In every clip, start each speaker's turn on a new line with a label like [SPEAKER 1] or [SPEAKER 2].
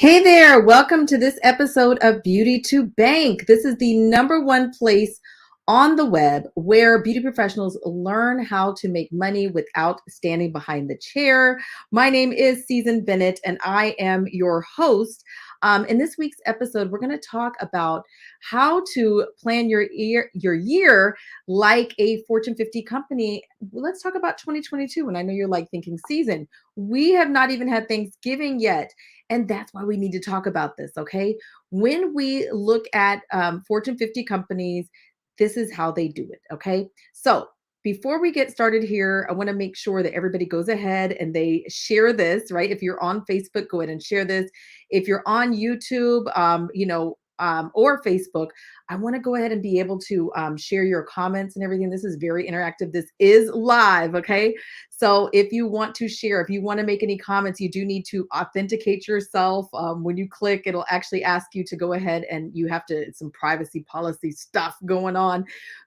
[SPEAKER 1] Hey there, welcome to this episode of Beauty to Bank. This is the number one place on the web where beauty professionals learn how to make money without standing behind the chair. My name is Susan Bennett and I am your host. In this week's episode, we're going to talk about how to plan your year like a Fortune 50 company. Let's talk about 2022. And I know you're like thinking, Susan, we have not even had Thanksgiving yet. And that's why we need to talk about this, okay? When we look at Fortune 50 companies, this is how they do it, okay? So before we get started here, I want to make sure that everybody goes ahead and they share this, right? If you're on Facebook, go ahead and share this. If you're on YouTube, or Facebook, I want to go ahead and be able to share your comments and everything. This is very interactive. This is live, okay? So if you want to share, if you want to make any comments, you do need to authenticate yourself. When you click, it'll actually ask you to go ahead and you have to, some privacy policy stuff going on,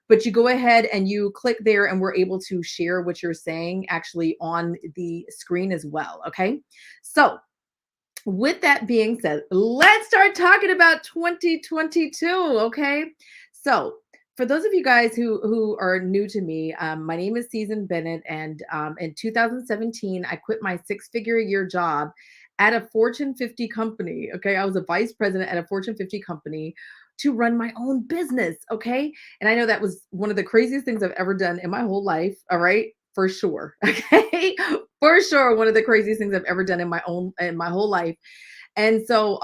[SPEAKER 1] but you go ahead and you click there and we're able to share what you're saying actually on the screen as well, okay? So with that being said, let's start talking about 2022. Okay. So, for those of you guys who are new to me, my name is Susan Bennett, and in 2017, I quit my six-figure-a-year job at a Fortune 50 company. Okay, I was a vice president at a Fortune 50 company to run my own business. Okay, and I know that was one of the craziest things I've ever done in my whole life. All right, for sure. Okay, for sure, one of the craziest things I've ever done in my whole life. And so,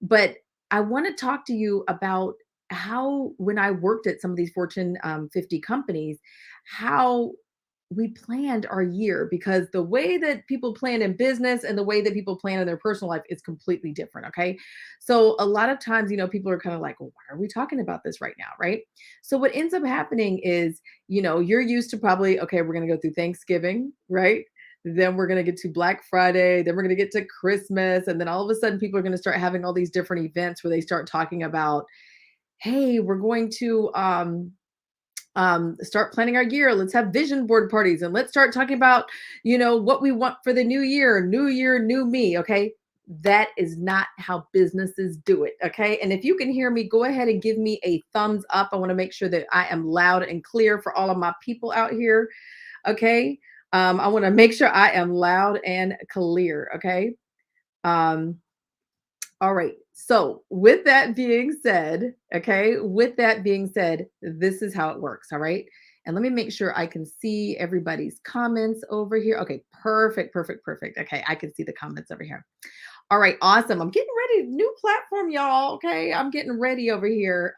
[SPEAKER 1] but I want to talk to you about how, when I worked at some of these Fortune 50 companies, how we planned our year, because the way that people plan in business and the way that people plan in their personal life is completely different. Okay. So a lot of times, people are kind of like, well, why are we talking about this right now? Right. So what ends up happening is, you're used to probably, okay, we're going to go through Thanksgiving, right? Then we're going to get to Black Friday. Then we're going to get to Christmas. And then all of a sudden, people are going to start having all these different events where they start talking about, hey, we're going to start planning our year. Let's have vision board parties and let's start talking about, what we want for the new year, new me. Okay. That is not how businesses do it. Okay. And if you can hear me, go ahead and give me a thumbs up. I want to make sure that I am loud and clear for all of my people out here. Okay. I want to make sure I am loud and clear. Okay. Um, all right. So, with that being said, okay, with that being said, this is how it works. All right. And let me make sure I can see everybody's comments over here. Okay. Perfect. Perfect. Perfect. Okay. I can see the comments over here. All right. Awesome. I'm getting ready. New platform, y'all. Okay. I'm getting ready over here.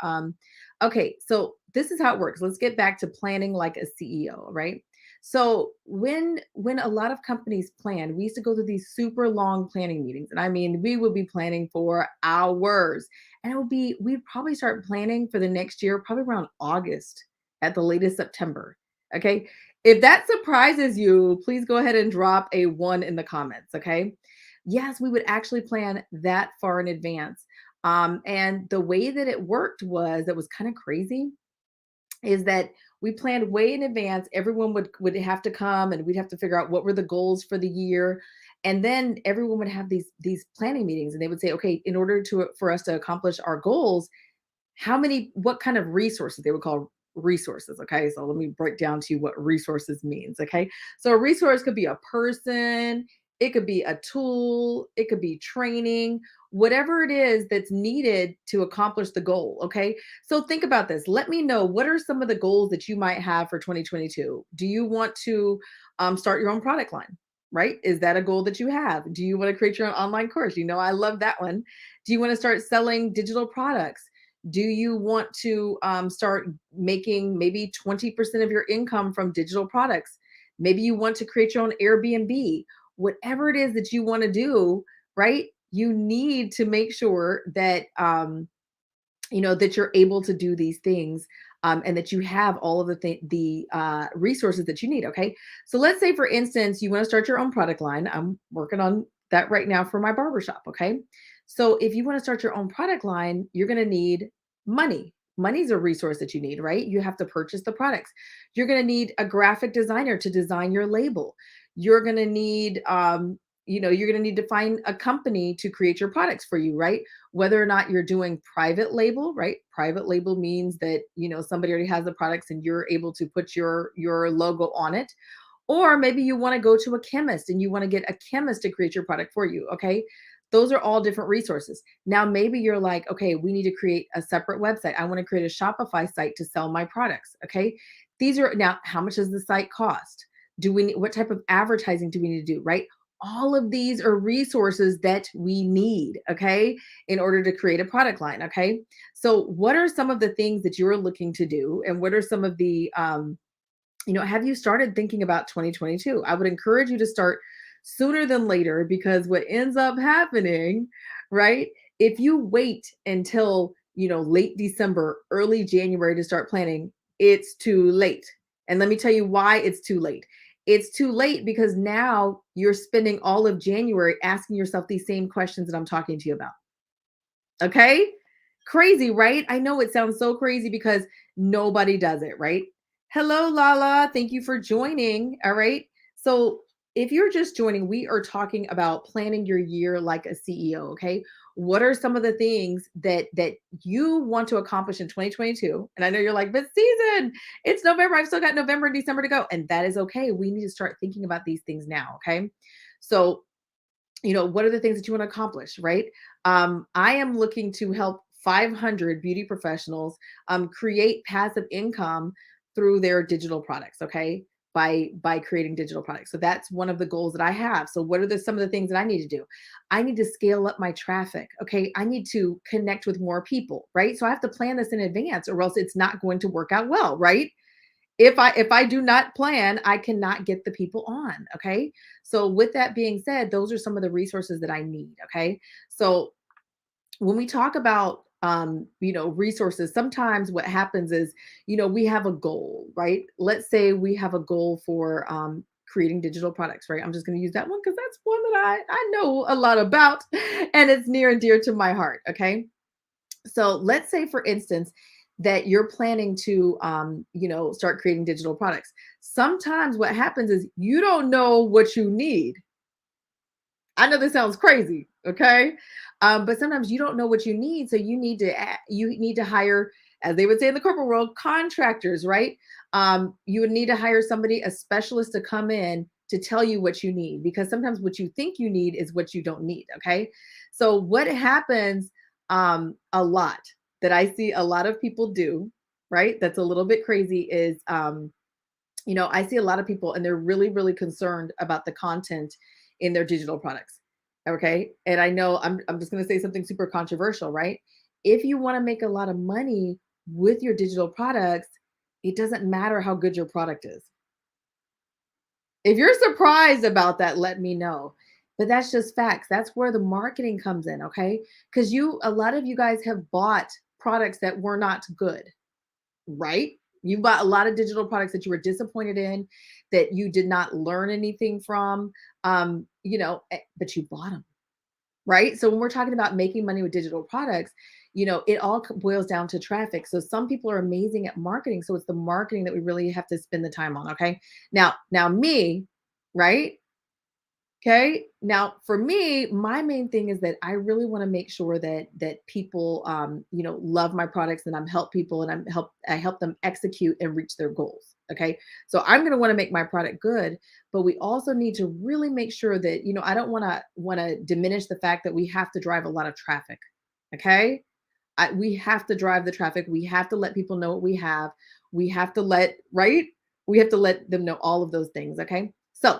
[SPEAKER 1] Okay. So, this is how it works. Let's get back to planning like a CEO, right? So when a lot of companies plan, we used to go to these super long planning meetings. And I mean, we would be planning for hours. And we'd probably start planning for the next year, probably around August at the latest September. Okay. If that surprises you, please go ahead and drop a one in the comments. Okay. Yes, we would actually plan that far in advance. And the way that it worked was, that was kind of crazy, is that we planned way in advance. Everyone would have to come and we'd have to figure out what were the goals for the year. And then everyone would have these planning meetings and they would say, okay, in order for us to accomplish our goals, what kind of resources, they would call resources. Okay. So let me break down to you what resources means. Okay. So a resource could be a person, it could be a tool, it could be training, whatever it is that's needed to accomplish the goal. Okay. So think about this. Let me know, what are some of the goals that you might have for 2022? Do you want to start your own product line? Right? Is that a goal that you have? Do you want to create your own online course? I love that one. Do you want to start selling digital products? Do you want to start making maybe 20% of your income from digital products? Maybe you want to create your own Airbnb. Whatever it is that you want to do, right? You need to make sure that that you're able to do these things, and that you have all of the resources that you need. Okay, so let's say, for instance, you want to start your own product line. I'm working on that right now for my barbershop. Okay, so if you want to start your own product line, you're going to need money. Money's a resource that you need, right? You have to purchase the products. You're going to need a graphic designer to design your label. You're going to need you're going to need to find a company to create your products for you, right? Whether or not you're doing private label, right? Private label means that, somebody already has the products and you're able to put your logo on it. Or maybe you want to go to a chemist and you want to get a chemist to create your product for you. Okay. Those are all different resources. Now, maybe you're like, okay, we need to create a separate website. I want to create a Shopify site to sell my products. Okay. These are now, how much does the site cost? What type of advertising do we need to do? Right. All of these are resources that we need. Okay. In order to create a product line. Okay. So, what are some of the things that you're looking to do? And what are some of the, have you started thinking about 2022? I would encourage you to start sooner than later, because what ends up happening, right? If you wait until, late December, early January to start planning, it's too late. And let me tell you why it's too late. It's too late because now you're spending all of January asking yourself these same questions that I'm talking to you about. Okay? Crazy, right? I know it sounds so crazy because nobody does it, right? Hello, Lala. Thank you for joining. All right. So, if you're just joining, we are talking about planning your year like a CEO. Okay. What are some of the things that you want to accomplish in 2022? And I know you're like, but season, it's November. I've still got November and December to go. And that is okay. We need to start thinking about these things now. Okay. So, what are the things that you want to accomplish, right? I am looking to help 500 beauty professionals create passive income through their digital products, okay? By creating digital products. So that's one of the goals that I have. So what are some of the things that I need to do? I need to scale up my traffic, okay? I need to connect with more people, right? So I have to plan this in advance or else it's not going to work out well, right? If I do not plan, I cannot get the people on. Okay. So with that being said, those are some of the resources that I need. Okay. So when we talk about resources, sometimes what happens is, we have a goal, right? Let's say we have a goal for creating digital products, right? I'm just going to use that one because that's one that I know a lot about and it's near and dear to my heart. Okay. So let's say, for instance, that you're planning to, start creating digital products. Sometimes what happens is you don't know what you need. I know this sounds crazy, okay? But sometimes you don't know what you need, so you need to hire, as they would say in the corporate world, contractors, right? You would need to hire somebody, a specialist, to come in to tell you what you need, because sometimes what you think you need is what you don't need. Okay, so what happens a lot that I see a lot of people do, right? That's a little bit crazy is I see a lot of people and they're really, really concerned about the content in their digital products. Okay. And I know I'm just going to say something super controversial, right? If you want to make a lot of money with your digital products, it doesn't matter how good your product is. If you're surprised about that, let me know. But that's just facts. That's where the marketing comes in. Okay. Because a lot of you guys have bought products that were not good, right? You bought a lot of digital products that you were disappointed in, that you did not learn anything from, but you bought them, right? So when we're talking about making money with digital products, it all boils down to traffic. So some people are amazing at marketing. So it's the marketing that we really have to spend the time on. Okay. Now me, right? Okay. Now, for me, my main thing is that I really want to make sure that people, love my products, and help people, and I help them execute and reach their goals. Okay. So I'm going to want to make my product good, but we also need to really make sure that, I don't want to diminish the fact that we have to drive a lot of traffic. Okay. We have to drive the traffic. We have to let people know what we have. We have to right? We have to let them know all of those things. Okay. So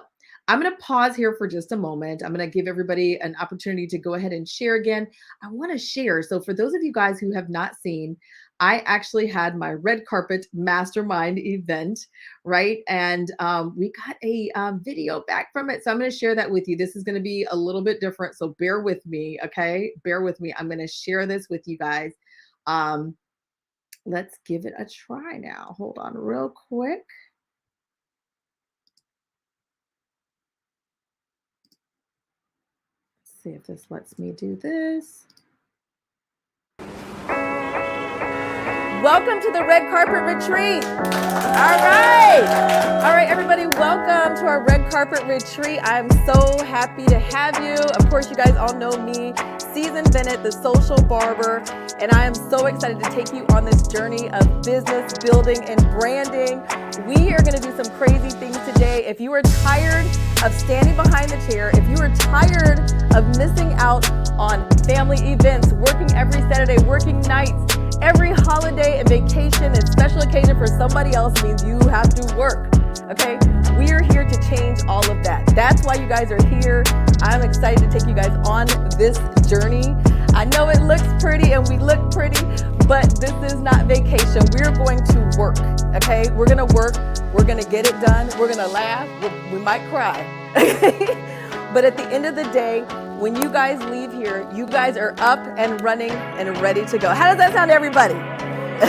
[SPEAKER 1] I'm going to pause here for just a moment. I'm going to give everybody an opportunity to go ahead and share again. I want to share. So for those of you guys who have not seen, I actually had my red carpet mastermind event, right? And we got a video back from it. So I'm going to share that with you. This is going to be a little bit different. So bear with me. Okay. Bear with me. I'm going to share this with you guys. Let's give it a try now. Hold on real quick. Let's see if this lets me do this. welcome to the red carpet retreat. All right, everybody, welcome to our red carpet retreat. I'm so happy to have you. Of course, you guys all know me, Season Bennett, the social barber, and I am so excited to take you on this journey of business building and branding. We are going to do some crazy things today. If you are tired of standing behind the chair, if you are tired of missing out on family events, working every Saturday, working nights, every holiday and vacation and special occasion for somebody else means you have to work, okay? We are here to change all of that. That's why you guys are here. I'm excited to take you guys on this journey. I know it looks pretty and we look pretty, but this is not vacation. We're going to work, okay? We're gonna work, we're gonna get it done, we're gonna laugh, we might cry, but at the end of the day, when you guys leave here, you guys are up and running and ready to go. How does that sound to everybody?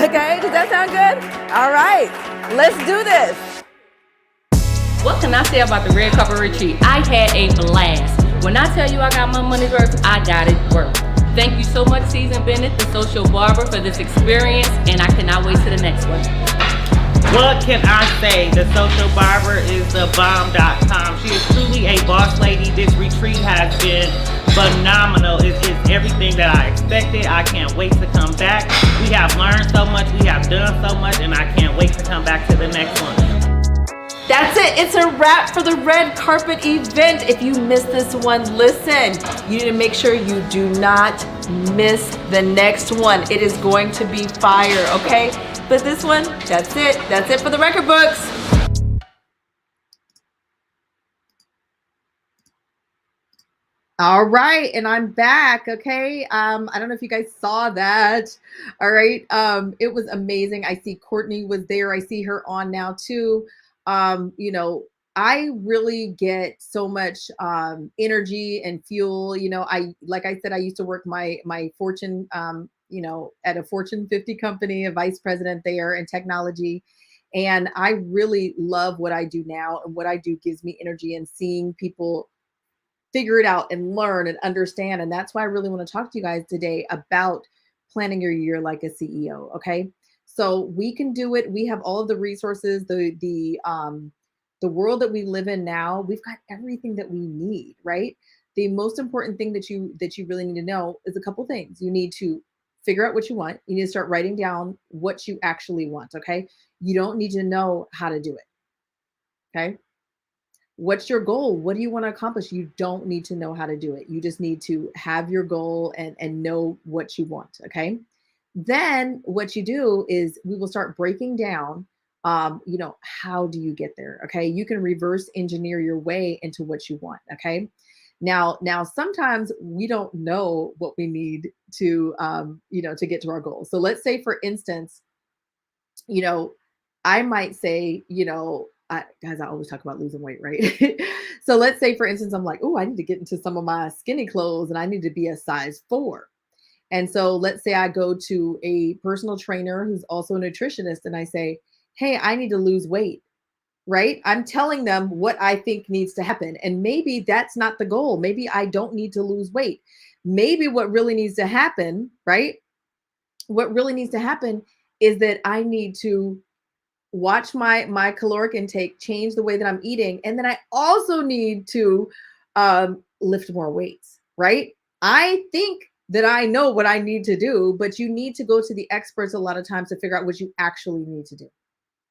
[SPEAKER 1] Okay, does that sound good? All right, let's do this.
[SPEAKER 2] What can I say about the red carpet retreat? I had a blast. When I tell you I got my money's worth, I got it worth. Thank you so much, Season Bennett, the social barber, for this experience, and I cannot wait to the next one.
[SPEAKER 3] What can I say? The social barber is the bomb.com. She is truly a boss lady. This retreat has been phenomenal. It's everything that I expected. I can't wait to come back. We have learned so much. We have done so much, and I can't wait to come back to the next one.
[SPEAKER 1] That's it. It's a wrap for the red carpet event. If you missed this one, listen. You need to make sure you do not miss the next one. It is going to be fire, okay? But this one, that's it. That's it for the record books. All right, and I'm back, okay? I don't know if you guys saw that. All right, it was amazing. I see Courtney was there. I see her on now too. You know, I really get so much energy and fuel. You know, like I said, I used to work my Fortune, you know, at a Fortune 50 company, a vice president there in technology. And I really love what I do now, and what I do gives me energy, and seeing people figure it out and learn and understand. And that's why I really want to talk to you guys today about planning your year like a CEO. Okay. So we can do it. We have all of the resources, the world that we live in now, we've got everything that we need, right? The most important thing that you really need to know is a couple things. You need to figure out what you want. You need to start writing down what you actually want. Okay. You don't need to know how to do it. Okay. What's your goal? What do you want to accomplish? You don't need to know how to do it. You just need to have your goal and know what you want. Okay. Then what you do is we will start breaking down, you know, how do you get there? Okay. You can reverse engineer your way into what you want. Okay. Now sometimes we don't know what we need to, you know, to get to our goal. So let's say, for instance, you know, I might say, you know, guys, I always talk about losing weight, right? So let's say, for instance, I'm like, oh, I need to get into some of my skinny clothes and I need to be a size 4. And so let's say I go to a personal trainer who's also a nutritionist and I say, hey, I need to lose weight, right? I'm telling them what I think needs to happen. And maybe that's not the goal. Maybe I don't need to lose weight. Maybe what really needs to happen, right? What really needs to happen is that I need to watch my caloric intake, change the way that I'm eating. And then I also need to lift more weights, right? I think that I know what I need to do, but you need to go to the experts a lot of times to figure out what you actually need to do.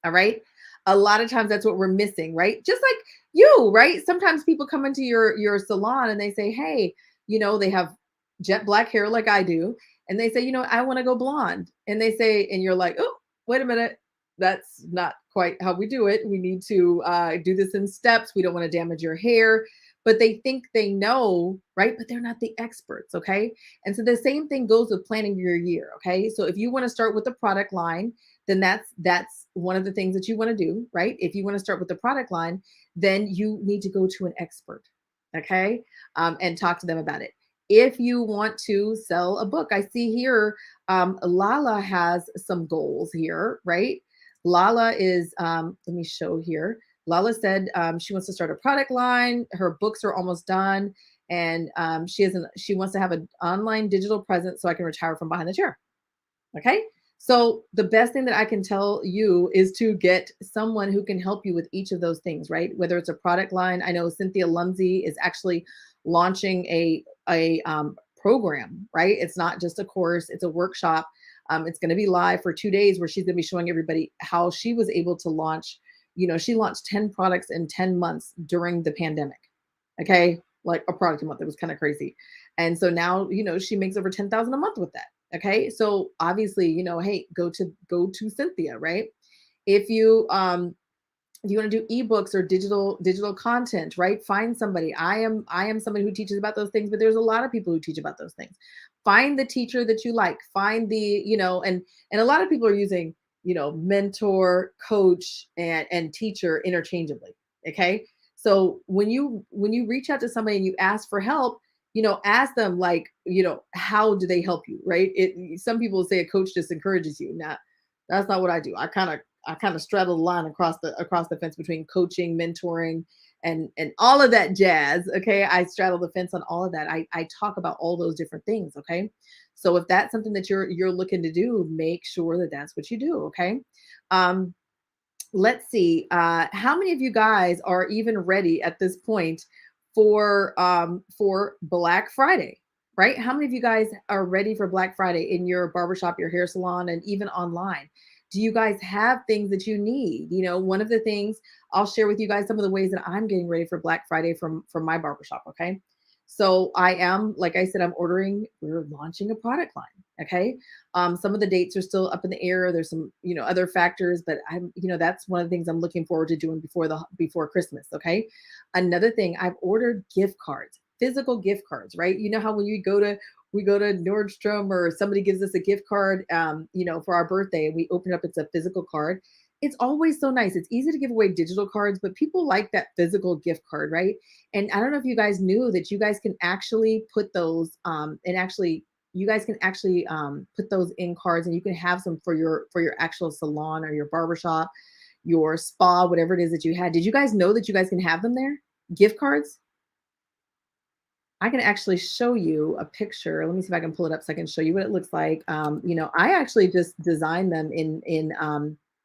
[SPEAKER 1] All right. A lot of times that's what we're missing, right? Just like you, right? Sometimes people come into your salon and they say, hey, you know, they have jet black hair like I do. And they say, you know, I want to go blonde. And they say, and you're like, oh, wait a minute. That's not quite how we do it. We need to do this in steps. We don't want to damage your hair. But they think they know, right? But they're not the experts, okay? And so the same thing goes with planning your year, okay? So if you want to start with the product line, then that's one of the things that you want to do, right? If you want to start with the product line, then you need to go to an expert, okay? And talk to them about it. If you want to sell a book, I see here, Lala has some goals here, right? Lala is, let me show here. Lala said she wants to start a product line. Her books are almost done. And she wants to have an online digital presence so I can retire from behind the chair. Okay. So the best thing that I can tell you is to get someone who can help you with each of those things, right? Whether it's a product line. I know Cynthia Lumsey is actually launching a program, right? It's not just a course, it's a workshop. It's going to be live for 2 days where she's going to be showing everybody how she was able to launch, she launched 10 products in 10 months during the pandemic. Okay. Like a product a month. It was kind of crazy. And so now, she makes over 10,000 a month with that. Okay. So obviously, hey, go to Cynthia, right? If you want to do ebooks or digital content, right? Find somebody. I am somebody who teaches about those things, but there's a lot of people who teach about those things. Find the teacher that you like. Find and a lot of people are using, mentor, coach, and teacher interchangeably. Okay. So when you reach out to somebody and you ask for help, ask them like, how do they help you, right? Some people say a coach just encourages you. Now, that's not what I do. I kind of straddle the line across the fence between coaching, mentoring, and all of that jazz. Okay. I straddle the fence on all of that. I talk about all those different things. Okay. So if that's something that you're looking to do, make sure that that's what you do. Okay. Um, let's see. How many of you guys are even ready at this point for Black Friday? Right? How many of you guys are ready for Black Friday in your barbershop, your hair salon, and even online? Do you guys have things that you need? One of the things I'll share with you guys some of the ways that I'm getting ready for Black Friday from my barbershop. Okay. So I am, like I said, we're launching a product line. Okay. Some of the dates are still up in the air. There's some, other factors, but that's one of the things I'm looking forward to doing before Christmas. Okay. Another thing, I've ordered gift cards, physical gift cards, right? You know how when we go to Nordstrom or somebody gives us a gift card, for our birthday, and we open it up, it's a physical card. It's always so nice. It's easy to give away digital cards, but people like that physical gift card, right? And I don't know if you guys knew that you guys can actually put those, you guys can actually put those in cards, and you can have some for your actual salon or your barbershop, your spa, whatever it is that you had. Did you guys know that you guys can have them there? Gift cards? I can actually show you a picture. Let me see if I can pull it up so I can show you what it looks like. I actually just designed them in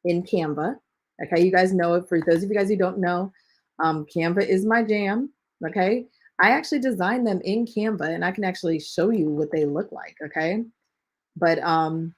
[SPEAKER 1] Canva. Okay, you guys know it. For those of you guys who don't know, Canva is my jam. Okay, I actually designed them in Canva, and I can actually show you what they look like. Okay, but and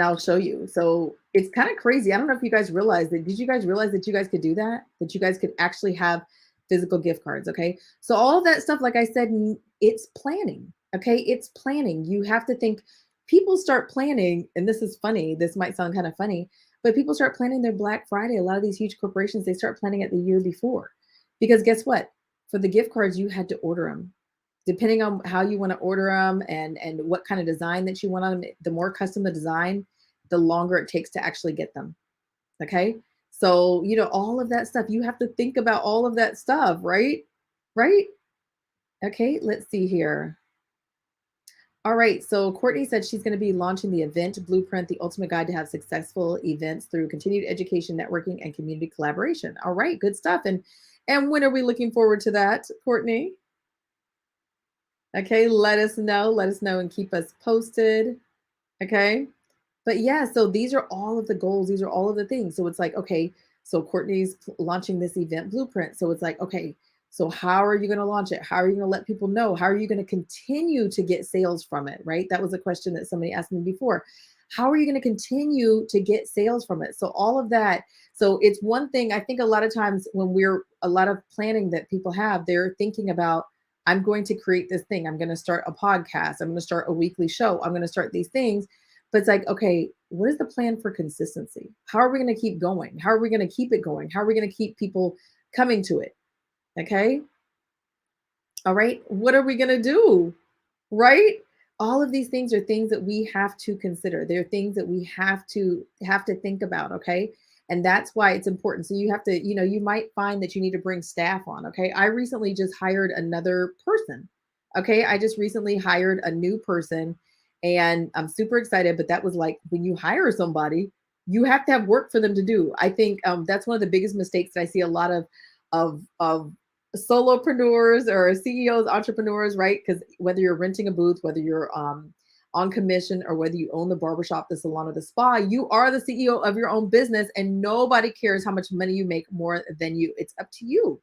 [SPEAKER 1] I'll show you. So it's kind of crazy. I don't know if you guys realize that. Did you guys realize that you guys could do that? That you guys could actually have physical gift cards. Okay. So all of that stuff, like I said, it's planning. Okay. It's planning. You have to think. People start planning, and this is funny. This might sound kind of funny, but people start planning their Black Friday. A lot of these huge corporations, they start planning it the year before. Because guess what? For the gift cards, you had to order them. Depending on how you want to order them and what kind of design that you want on them, the more custom the design, the longer it takes to actually get them. Okay. So, all of that stuff, you have to think about all of that stuff, right? Right? Okay. Let's see here. All right. So Courtney said she's going to be launching the event blueprint, the ultimate guide to have successful events through continued education, networking, and community collaboration. All right. Good stuff. And when are we looking forward to that, Courtney? Okay. Let us know and keep us posted. Okay. But yeah, so these are all of the goals. These are all of the things. So it's like, okay, so Courtney's launching this event blueprint. So it's like, okay, so how are you going to launch it? How are you going to let people know? How are you going to continue to get sales from it? Right? That was a question that somebody asked me before. How are you going to continue to get sales from it? So all of that. So it's one thing, I think a lot of times when a lot of planning that people have, they're thinking about, I'm going to create this thing. I'm going to start a podcast. I'm going to start a weekly show. I'm going to start these things. But it's like, okay, what is the plan for consistency? How are we going to keep going? How are we going to keep it going? How are we going to keep people coming to it? Okay. All right. What are we going to do? Right. All of these things are things that we have to consider. They're things that we have to think about. Okay. And that's why it's important. So you have to, you might find that you need to bring staff on. Okay. I recently just hired another person. Okay. I just recently hired a new person. And I'm super excited, but that was like when you hire somebody, you have to have work for them to do. I think that's one of the biggest mistakes that I see a lot of solopreneurs or CEOs, entrepreneurs, right? Because whether you're renting a booth, whether you're on commission or whether you own the barbershop, the salon, or the spa, you are the CEO of your own business and nobody cares how much money you make more than you. It's up to you.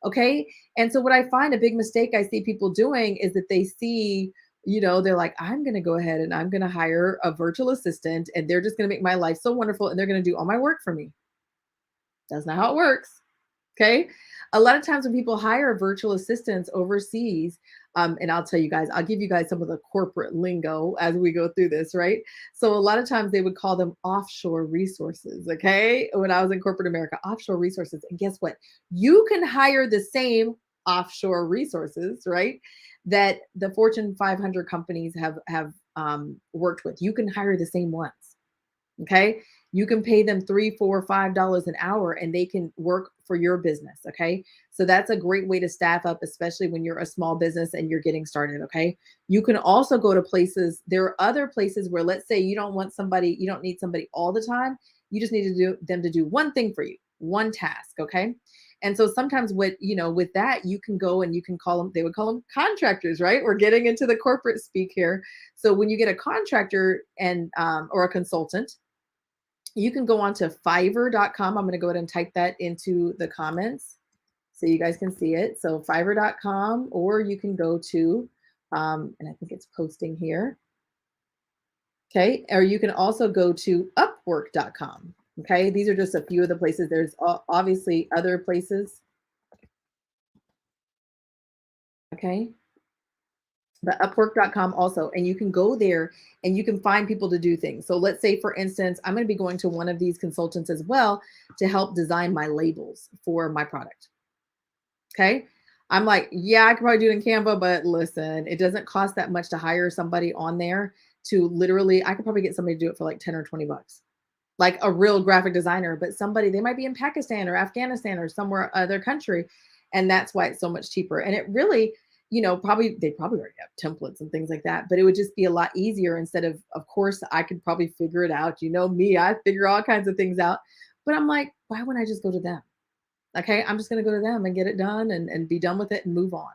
[SPEAKER 1] Okay. And so what I find a big mistake I see people doing is that they see, they're like, I'm going to go ahead and I'm going to hire a virtual assistant and they're just going to make my life so wonderful and they're going to do all my work for me. That's not how it works. Okay. A lot of times when people hire virtual assistants overseas, and I'll tell you guys, I'll give you guys some of the corporate lingo as we go through this, right? So a lot of times they would call them offshore resources. Okay. When I was in corporate America, offshore resources. And guess what? You can hire the same offshore resources, right? That the Fortune 500 companies have worked with. You can hire the same ones. Okay. You can pay them $3, $4, $5 an hour and they can work for your business. Okay. So that's a great way to staff up, especially when you're a small business and you're getting started. Okay. You can also go to places. There are other places where, let's say you don't need somebody all the time. You just need them to do one thing for you, one task. Okay. And so sometimes with that, you can go and you can call them, they would call them contractors, right? We're getting into the corporate speak here. So when you get a contractor and, or a consultant, you can go on to Fiverr.com. I'm going to go ahead and type that into the comments so you guys can see it. So Fiverr.com, or you can go to, and I think it's posting here. Okay. Or you can also go to Upwork.com. Okay. These are just a few of the places. There's obviously other places. Okay. But Upwork.com also, and you can go there and you can find people to do things. So let's say, for instance, I'm going to be going to one of these consultants as well to help design my labels for my product. Okay. I'm like, yeah, I could probably do it in Canva, but listen, it doesn't cost that much to hire somebody on there to literally, I could probably get somebody to do it for like 10 or 20 bucks, like a real graphic designer, but somebody, they might be in Pakistan or Afghanistan or somewhere other country. And that's why it's so much cheaper. And it really, they probably already have templates and things like that, but it would just be a lot easier instead of course, I could probably figure it out. Me, I figure all kinds of things out, but I'm like, why wouldn't I just go to them? Okay. I'm just going to go to them and get it done and be done with it and move on.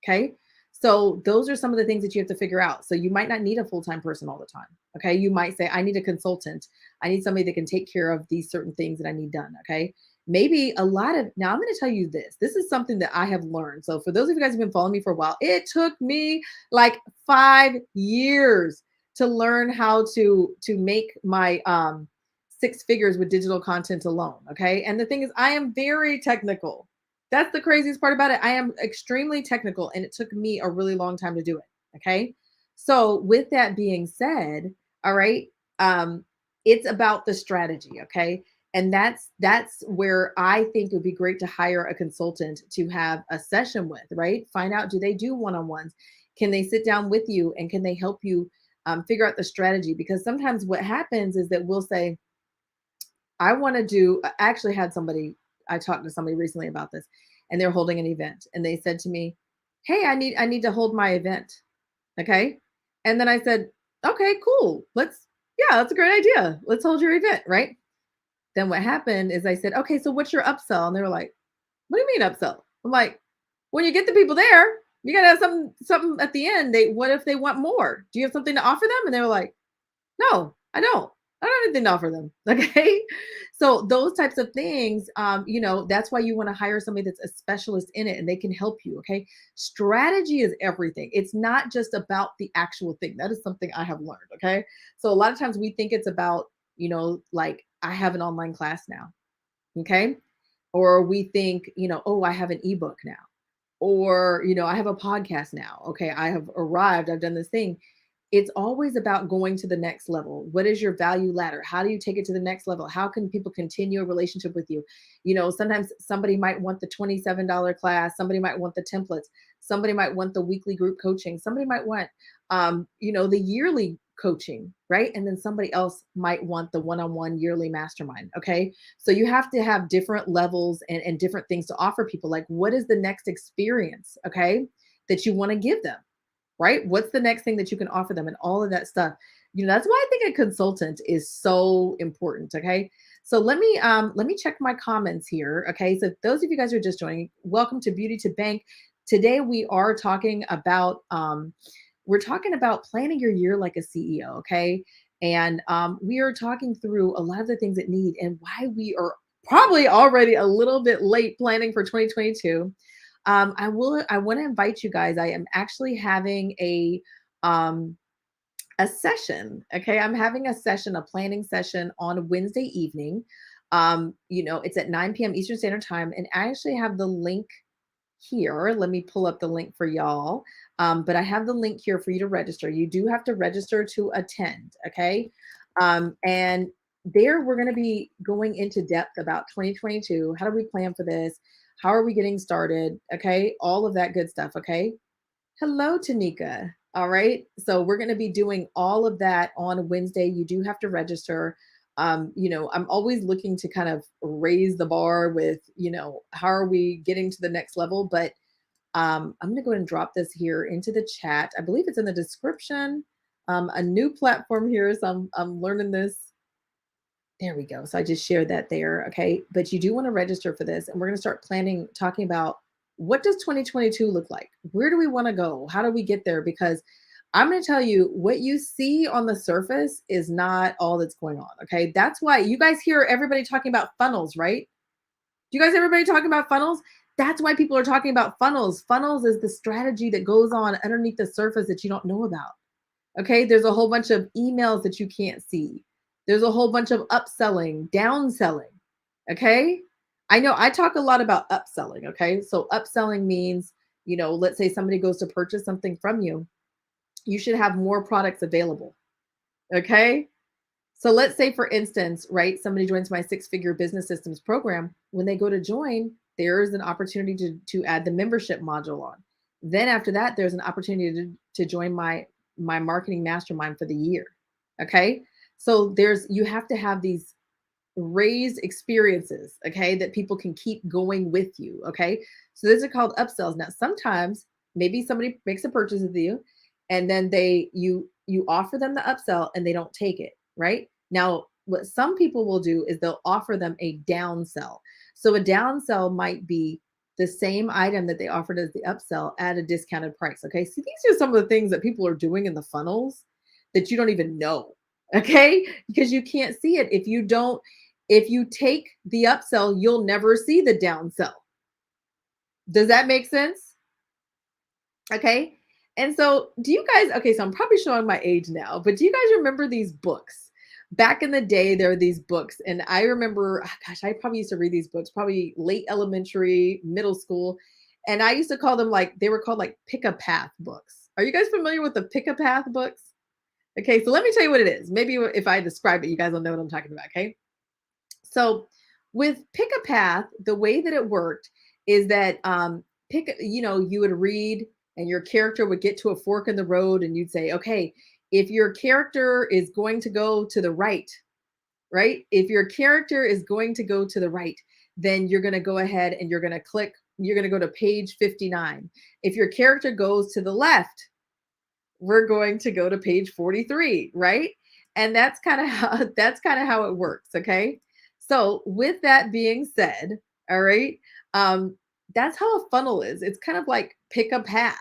[SPEAKER 1] Okay. So those are some of the things that you have to figure out. So you might not need a full-time person all the time. Okay. You might say, I need a consultant. I need somebody that can take care of these certain things that I need done. Okay. Maybe now I'm going to tell you this. This is something that I have learned. So for those of you guys who've been following me for a while, it took me like 5 years to learn how to make my 6 figures with digital content alone. Okay. And the thing is, I am very technical. That's the craziest part about it. I am extremely technical and it took me a really long time to do it. Okay. So with that being said, all right, it's about the strategy. Okay. And that's where I think it would be great to hire a consultant to have a session with, right? Find out, do they do one-on-ones? Can they sit down with you and can they help you figure out the strategy? Because sometimes what happens is that we'll say, I actually had somebody, I talked to somebody recently about this and they're holding an event and they said to me, hey, I need to hold my event. Okay. And then I said, okay, cool. That's a great idea. Let's hold your event. Right. Then what happened is I said, okay, so what's your upsell? And they were like, what do you mean upsell? I'm like, when you get the people there, you got to have something at the end. What if they want more? Do you have something to offer them? And they were like, no, I don't have anything to offer them. Okay. So those types of things, that's why you want to hire somebody that's a specialist in it and they can help you. Okay. Strategy is everything. It's not just about the actual thing. That is something I have learned. Okay. So a lot of times we think it's about, like I have an online class now. Okay. Or we think, oh, I have an ebook now. Or, I have a podcast now. Okay. I have arrived. I've done this thing. It's always about going to the next level. What is your value ladder? How do you take it to the next level? How can people continue a relationship with you? Sometimes somebody might want the $27 class. Somebody might want the templates. Somebody might want the weekly group coaching. Somebody might want, the yearly coaching, right? And then somebody else might want the one-on-one yearly mastermind. Okay. So you have to have different levels and different things to offer people. Like, what is the next experience? Okay. That you want to give them. Right? What's the next thing that you can offer them and all of that stuff? That's why I think a consultant is so important. Okay. So let me check my comments here. Okay. So those of you guys who are just joining, welcome to Beauty to Bank. Today we are talking about we're talking about planning your year like a CEO, okay? And we are talking through a lot of the things that need and why we are probably already a little bit late planning for 2022. I want to invite you guys. I am actually having um, a session. Okay. I'm having a session, a planning session on Wednesday evening. It's at 9 p.m. Eastern Standard Time. And I actually have the link here. Let me pull up the link for y'all. But I have the link here for you to register. You do have to register to attend. Okay. And there we're going to be going into depth about 2022. How do we plan for this? How are we getting started? Okay. All of that good stuff. Okay. Hello, Tanika. All right. So we're going to be doing all of that on Wednesday. You do have to register. I'm always looking to kind of raise the bar with, how are we getting to the next level? But I'm going to go ahead and drop this here into the chat. I believe it's in the description. A new platform here. So I'm learning this. There we go. So I just shared that there. Okay. But you do want to register for this. And we're going to start talking about what does 2022 look like? Where do we want to go? How do we get there? Because I'm going to tell you what you see on the surface is not all that's going on. Okay. That's why you guys hear everybody talking about funnels, right? Do you guys, everybody talking about funnels? That's why people are talking about funnels. Funnels is the strategy that goes on underneath the surface that you don't know about. Okay. There's a whole bunch of emails that you can't see. There's a whole bunch of upselling, downselling. Okay. I know I talk a lot about upselling. Okay. So upselling means, let's say somebody goes to purchase something from you. You should have more products available. Okay. So let's say, for instance, right, somebody joins my 6-figure business systems program. When they go to join, there's an opportunity to add the membership module on. Then after that, there's an opportunity to join my marketing mastermind for the year. Okay. So you have to have these raised experiences, okay, that people can keep going with you. Okay. So these are called upsells. Now, sometimes maybe somebody makes a purchase with you and then you offer them the upsell and they don't take it. Right. Now, what some people will do is they'll offer them a downsell. So a downsell might be the same item that they offered as the upsell at a discounted price. Okay. So these are some of the things that people are doing in the funnels that you don't even know. Okay. Because you can't see it. If you take the upsell, you'll never see the downsell. Does that make sense? Okay. And so so I'm probably showing my age now, but do you guys remember these books? Back in the day, there were these books. And I remember, I probably used to read these books, probably late elementary, middle school. And I used to call them they were called Pick a Path books. Are you guys familiar with the Pick a Path books? Okay. So let me tell you what it is. Maybe if I describe it, you guys will know what I'm talking about. Okay. So with Pick a Path, the way that it worked is that you would read and your character would get to a fork in the road and you'd say, okay, if your character is going to go to the right, right? If your character is going to go to the right, then you're going to go ahead and you're going to go to page 59. If your character goes to the left, we're going to go to page 43, right? And that's kind of how it works. Okay. So with that being said, all right, that's how a funnel is. It's kind of like pick a path,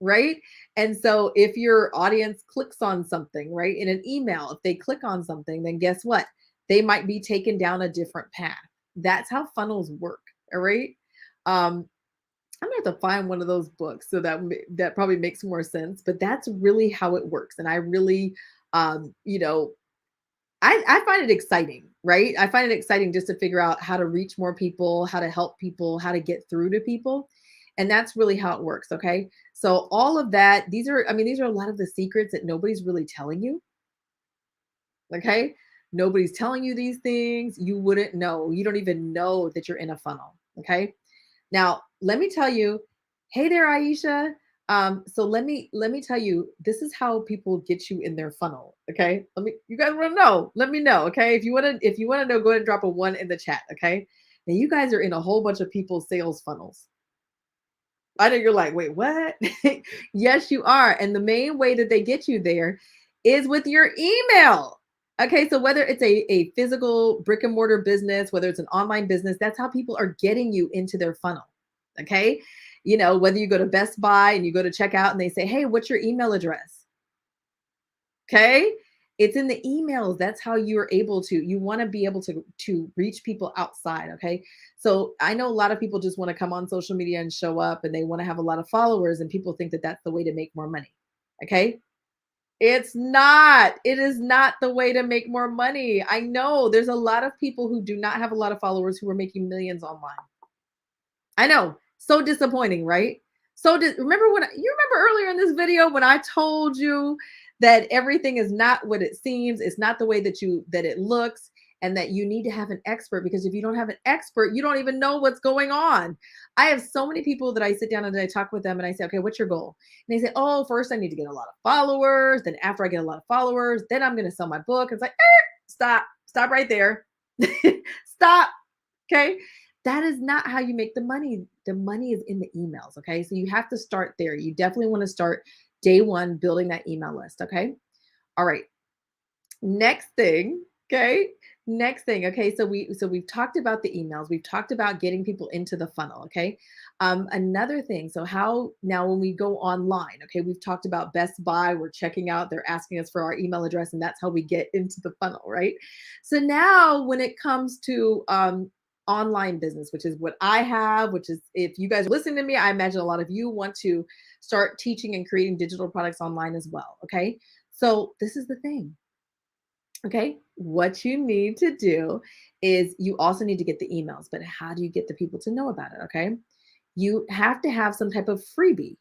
[SPEAKER 1] right? And so if your audience clicks on something, right, in an email, if they click on something, then guess what? They might be taken down a different path. That's how funnels work. All right. I'm gonna have to find one of those books so that probably makes more sense. But that's really how it works. And I really, um, you know, I find it exciting, right? I find it exciting just to figure out how to reach more people, how to help people, how to get through to people. And that's really how it works. Okay. So all of that, these are a lot of the secrets that nobody's really telling you. Okay. Nobody's telling you these things. You wouldn't know. You don't even know that you're in a funnel. Okay. Now, let me tell you, hey there, Aisha. So let me tell you, this is how people get you in their funnel. Okay. You guys want to know? Let me know. Okay. If you want to know, go ahead and drop a 1 in the chat. Okay. Now you guys are in a whole bunch of people's sales funnels. I know you're like, wait, what? Yes, you are. And the main way that they get you there is with your email. Okay, so whether it's a physical brick and mortar business, whether it's an online business, that's how people are getting you into their funnel. Okay, whether you go to Best Buy and you go to check out and they say, hey, what's your email address? Okay. It's in the emails. That's how you're able to, you want to be able to reach people outside. Okay. So I know a lot of people just want to come on social media and show up and they want to have a lot of followers and people think that that's the way to make more money. Okay. It's not. It is not the way to make more money. I know there's a lot of people who do not have a lot of followers who are making millions online. I know. So disappointing, right? Remember you remember earlier in this video when I told you that everything is not what it seems, it's not the way that it looks, and that you need to have an expert, because if you don't have an expert, you don't even know what's going on. I have so many people that I sit down and I talk with them and I say, okay, what's your goal? And they say, oh, first I need to get a lot of followers. Then after I get a lot of followers, then I'm going to sell my book. It's like, stop right there. Stop. Okay. That is not how you make the money. The money is in the emails. Okay. So you have to start there. You definitely want to start day one building that email list. Okay. All right. Next thing. Okay. Next thing. Okay. So we've talked about the emails. We've talked about getting people into the funnel. Okay. Another thing. So how now when we go online, okay, we've talked about Best Buy, we're checking out, they're asking us for our email address, and that's how we get into the funnel, right? So now when it comes to online business, which is what I have, which is, if you guys are listening to me, I imagine a lot of you want to start teaching and creating digital products online as well. Okay. So this is the thing. Okay. What you need to do is you also need to get the emails, but how do you get the people to know about it? Okay. You have to have some type of freebie.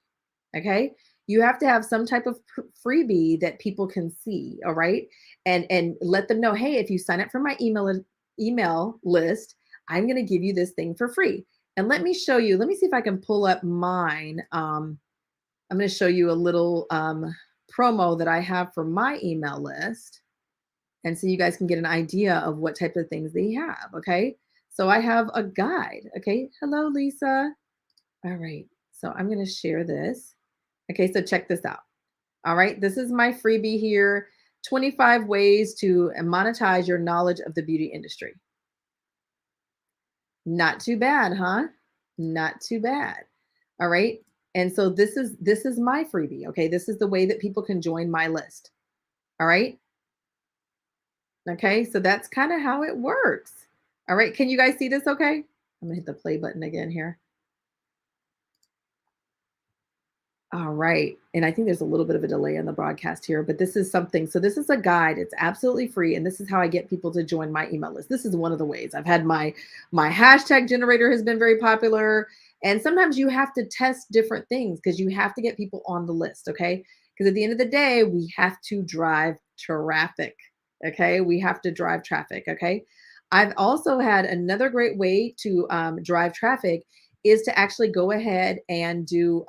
[SPEAKER 1] Okay. You have to have some type of freebie that people can see. All right. And let them know, hey, if you sign up for my email list, I'm going to give you this thing for free. And let me show you, let me see if I can pull up mine. I'm going to show you a little promo that I have for my email list. And so you guys can get an idea of what type of things they have. Okay. So I have a guide. Okay. Hello, Lisa. All right. So I'm going to share this. Okay. So check this out. All right. This is my freebie here. 25 ways to monetize your knowledge of the beauty industry. Not too bad, huh? Not too bad. All right. And so this is my freebie. Okay. This is the way that people can join my list. All right. Okay. So that's kind of how it works. All right. Can you guys see this? Okay. I'm gonna hit the play button again here. All right. And I think there's a little bit of a delay in the broadcast here, but this is something. So this is a guide. It's absolutely free. And this is how I get people to join my email list. This is one of the ways. I've had my hashtag generator has been very popular. And sometimes you have to test different things because you have to get people on the list. Okay. Because at the end of the day, we have to drive traffic. Okay. We have to drive traffic. Okay. I've also had another great way to drive traffic is to actually go ahead and do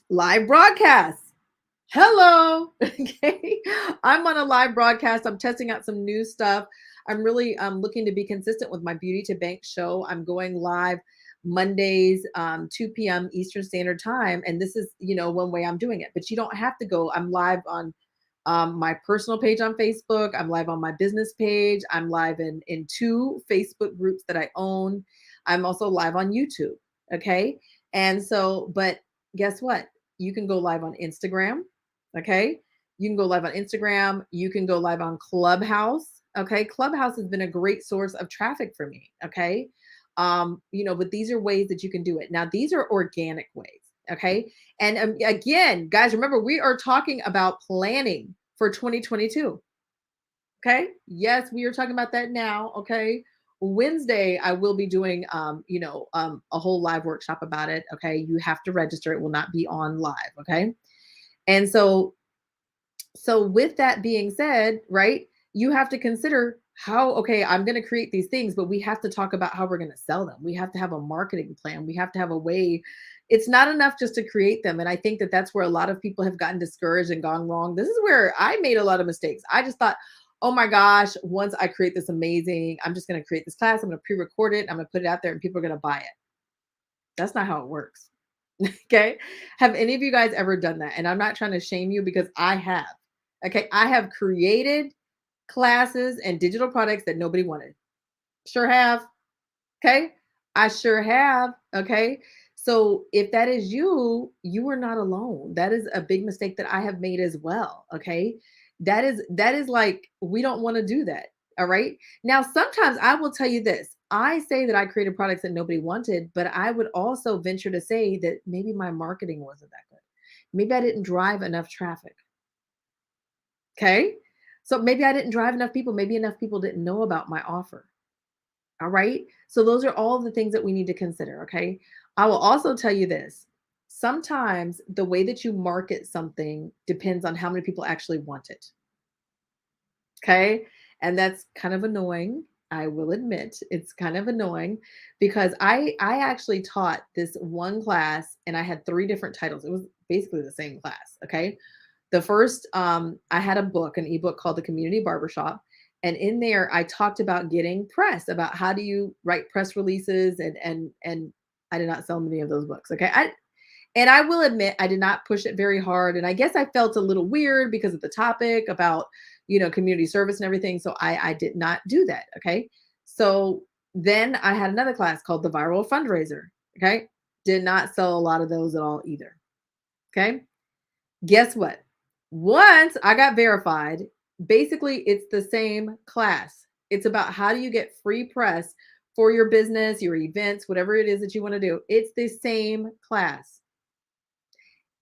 [SPEAKER 1] live broadcasts. Hello. Okay. I'm on a live broadcast. I'm testing out some new stuff. I'm really looking to be consistent with my Beauty to Bank show. I'm going live Mondays, 2 p.m. Eastern Standard Time. And this is, one way I'm doing it. But you don't have to go. I'm live on my personal page on Facebook. I'm live on my business page. I'm live in 2 Facebook groups that I own. I'm also live on YouTube. Okay. And so, but guess what? You can go live on Instagram. Okay. You can go live on Instagram. You can go live on Clubhouse. Okay. Clubhouse has been a great source of traffic for me. Okay. But these are ways that you can do it. Now, these are organic ways. Okay. And again, guys, remember, we are talking about planning for 2022. Okay. Yes, we are talking about that now. Okay. Wednesday, I will be doing, a whole live workshop about it. Okay. You have to register. It will not be on live. Okay. And so with that being said, right, you have to consider okay, I'm going to create these things, but we have to talk about how we're going to sell them. We have to have a marketing plan. We have to have a way. It's not enough just to create them. And I think that that's where a lot of people have gotten discouraged and gone wrong. This is where I made a lot of mistakes. I just thought, oh my gosh, once I create this amazing, I'm just going to create this class. I'm going to pre-record it. I'm going to put it out there and people are going to buy it. That's not how it works. Okay. Have any of you guys ever done that? And I'm not trying to shame you because I have. Okay. I have created classes and digital products that nobody wanted. Sure have. Okay. I sure have. Okay. So if that is you, you are not alone. That is a big mistake that I have made as well. Okay. That is like, we don't want to do that. All right. Now, sometimes I will tell you this. I say that I created products that nobody wanted, but I would also venture to say that maybe my marketing wasn't that good. Maybe I didn't drive enough traffic. Okay. So maybe I didn't drive enough people. Maybe enough people didn't know about my offer. All right. So those are all the things that we need to consider. Okay. I will also tell you this. Sometimes the way that you market something depends on how many people actually want it. Okay. And that's kind of annoying. I will admit it's kind of annoying because I actually taught this one class and I had three different titles. It was basically the same class. Okay. The first, I had a book, an ebook called The Community Barbershop. And in there, I talked about getting press, about how do you write press releases, and I did not sell many of those books. Okay. And I will admit I did not push it very hard. And I guess I felt a little weird because of the topic about, community service and everything. So I did not do that. Okay. So then I had another class called the Viral Fundraiser. Okay. Did not sell a lot of those at all either. Okay. Guess what? Once I got verified, basically it's the same class. It's about how do you get free press for your business, your events, whatever it is that you want to do. It's the same class.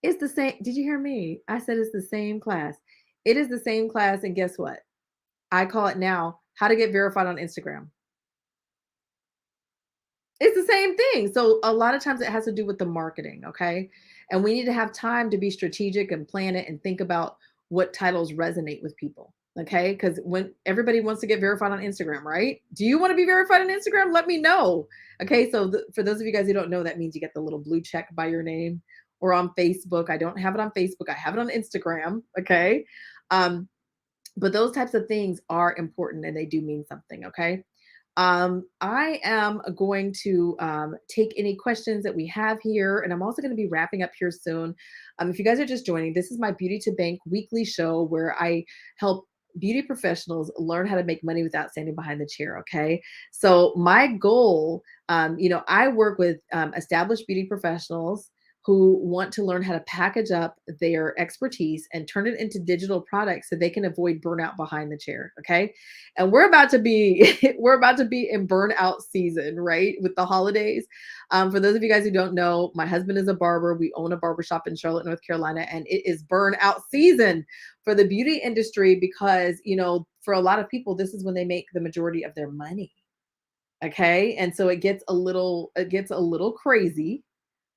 [SPEAKER 1] It's the same. Did you hear me? I said it's the same class. It is the same class. And guess what? I call it now how to get verified on Instagram. It's the same thing. So a lot of times it has to do with the marketing, okay? And we need to have time to be strategic and plan it and think about what titles resonate with people, okay? Because when everybody wants to get verified on Instagram, right? Do you want to be verified on Instagram? Let me know. Okay, so for those of you guys who don't know, that means you get the little blue check by your name, or on Facebook. I don't have it on Facebook. I have it on Instagram, okay? Um, but those types of things are important and they do mean something, okay? I am going to take any questions that we have here, and I'm also going to be wrapping up here soon. If you guys are just joining, this is my Beauty to Bank weekly show where I help beauty professionals learn how to make money without standing behind the chair. Okay. So, my goal, I work with established beauty professionals who want to learn how to package up their expertise and turn it into digital products so they can avoid burnout behind the chair. Okay. And we're about to be we're about to be in burnout season, right? With the holidays. For those of you guys who don't know, my husband is a barber. We own a barbershop in Charlotte, North Carolina, and it is burnout season for the beauty industry because, for a lot of people, this is when they make the majority of their money. Okay. And so it gets a little crazy.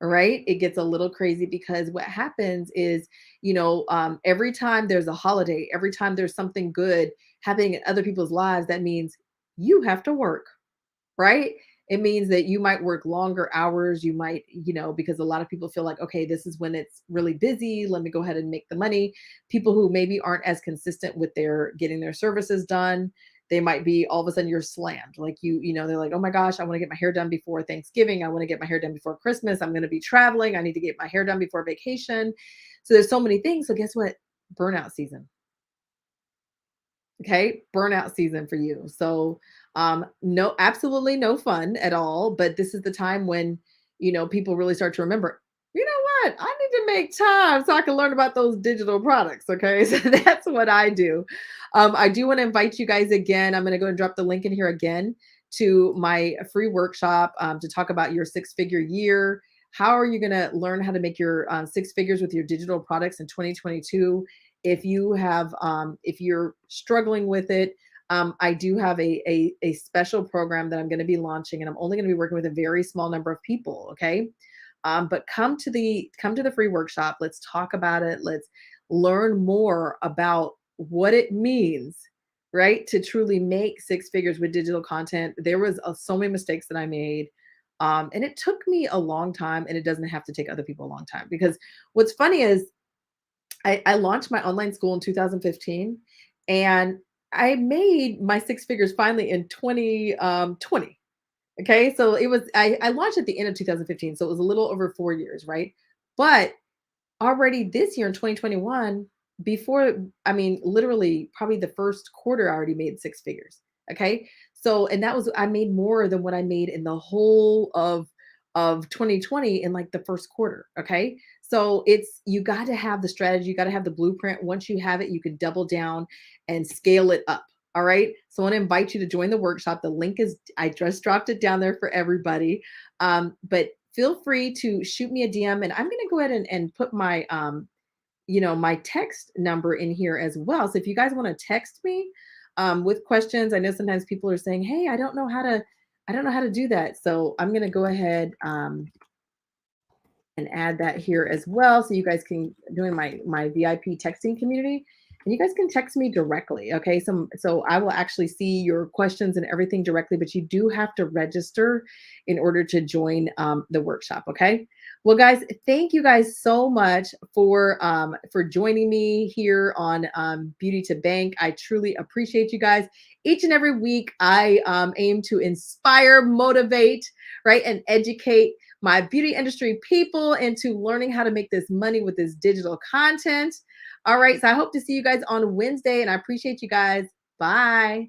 [SPEAKER 1] Right? It gets a little crazy because what happens is, every time there's a holiday, every time there's something good happening in other people's lives, that means you have to work, right? It means that you might work longer hours. You might, because a lot of people feel like, okay, this is when it's really busy. Let me go ahead and make the money. People who maybe aren't as consistent with their getting their services done, they might be all of a sudden you're slammed. Like they're like, oh my gosh, I want to get my hair done before Thanksgiving. I want to get my hair done before Christmas. I'm going to be traveling. I need to get my hair done before vacation. So there's so many things. So guess what? Burnout season. Okay, burnout season for you. So, no, absolutely no fun at all. But this is the time when, people really start to remember, you know what? I need to make time so I can learn about those digital products. Okay, so that's what I do. I do want to invite you guys again. I'm going to go and drop the link in here again to my free workshop to talk about your six-figure year. How are you going to learn how to make your six figures with your digital products in 2022? If you're struggling with it, I do have a special program that I'm going to be launching, and I'm only going to be working with a very small number of people. Okay. But come to the free workshop. Let's talk about it. Let's learn more about what it means, right? To truly make six figures with digital content. There was so many mistakes that I made. And it took me a long time, and it doesn't have to take other people a long time, because what's funny is I launched my online school in 2015, and I made my six figures finally in 2020. Okay. So I launched at the end of 2015. So it was a little over 4 years, right? But already this year in 2021, literally probably the first quarter, I already made six figures. Okay. So, and I made more than what I made in the whole of of 2020 in like the first quarter. Okay. So it's, you got to have the strategy, you got to have the blueprint. Once you have it, you can double down and scale it up. All right. So I want to invite you to join the workshop. The link is, I just dropped it down there for everybody. But feel free to shoot me a DM, and I'm going to go ahead and put my, my text number in here as well. So if you guys want to text me with questions, I know sometimes people are saying, hey, I don't know how to do that. So I'm going to go ahead and add that here as well. So you guys can join my VIP texting community, and you guys can text me directly. Okay. So I will actually see your questions and everything directly, but you do have to register in order to join the workshop. Okay. Well, guys, thank you guys so much for joining me here on Beauty to Bank. I truly appreciate you guys. Each and every week, I aim to inspire, motivate, right, and educate my beauty industry people into learning how to make this money with this digital content. All right. So I hope to see you guys on Wednesday, and I appreciate you guys. Bye.